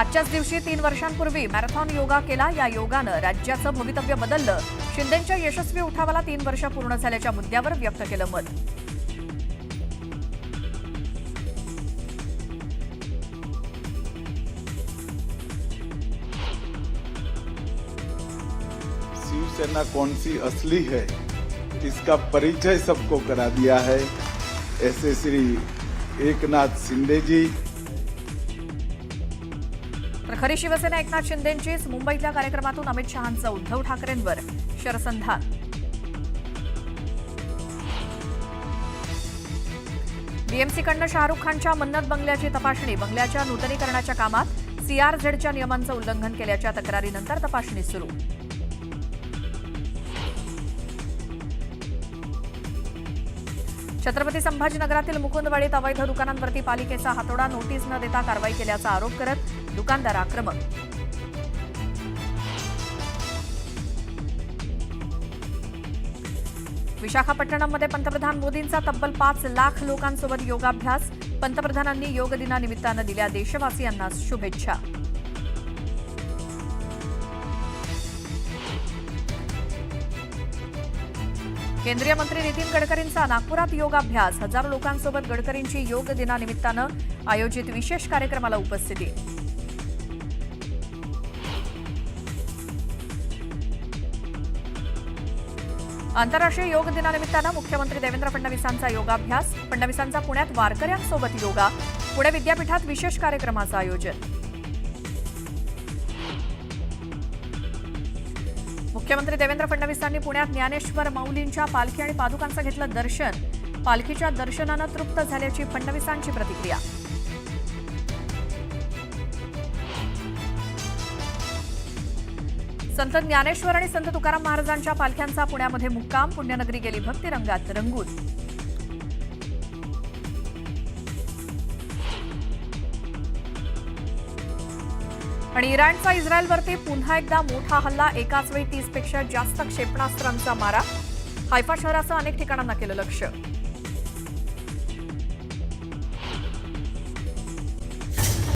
आजच्याच दिवशी 3 वर्षांपूर्वी मॅरेथॉन योगा केला। या योगानं राज्याचं भवितव्य बदललं। शिंदेंच्या यशस्वी उठावाला 3 वर्ष पूर्ण झाल्याच्या मुद्द्यावर व्यक्त केलं मत। शिवसेना कौन सी असली है, इसका परिचय सबको करा दिया है। ऐसे श्री एकनाथ शिंदे जी। तर खरी शिवसेना एकनाथ शिंदेंचीच। मुंबईतल्या कार्यक्रमातून अमित शहांचं उद्धव ठाकरेंवर शरसंधान। बीएमसीकडनं शाहरुख खानच्या मन्नत बंगल्याची तपासणी। बंगल्याच्या नूतनीकरणाच्या कामात सीआरझेडच्या नियमांचं उल्लंघन केल्याच्या तक्रारीनंतर तपासणी सुरू। छत्रपती संभाजीनगरातील मुकुंदवाडीत अवैध दुकानांवरती पालिकेचा हातोडा। नोटीस न देता कारवाई केल्याचा आरोप करत दुकानदार आक्रमक। विशाखापट्टणममध्ये पंतप्रधान मोदींचा तब्बल 5 लाख लोकांसोबत योगाभ्यास। पंतप्रधानांनी योग दिनानिमित्तानं दिल्या देशवासियांना शुभेच्छा। केंद्रीय मंत्री नितीन गडकरींचा नागपुरात योगाभ्यास। हजारो लोकांसोबत गडकरींची योग दिनानिमित्तानं आयोजित विशेष कार्यक्रमाला उपस्थिती। आंतरराष्ट्रीय योग दिनानिमित्तानं मुख्यमंत्री देवेंद्र फडणवीसांचा योगाभ्यास। फडणवीसांचा पुण्यात वारकऱ्यांसोबत योगा। पुणे विद्यापीठात विशेष कार्यक्रमाचं आयोजन। मुख्यमंत्री देवेंद्र फडणवीसांनी पुण्यात ज्ञानेश्वर माऊलींच्या पालखी आणि पादुकांचं घेतलं दर्शन। पालखीच्या दर्शनानं तृप्त झाल्याची फडणवीसांची प्रतिक्रिया। संत ज्ञानेश्वर आणि संत तुकाराम महाराजांच्या पालख्यांचा पुण्यामध्ये मुक्काम। पुण्यनगरी गेली भक्तिरंगात रंगून। आणि इराणचा इस्रायलवरती पुन्हा एकदा मोठा हल्ला। एकाच वेळी 30 पेक्षा जास्त क्षेपणास्त्रांचा मारा। हायफा शहरासह अनेक ठिकाणांना केलं लक्ष्य।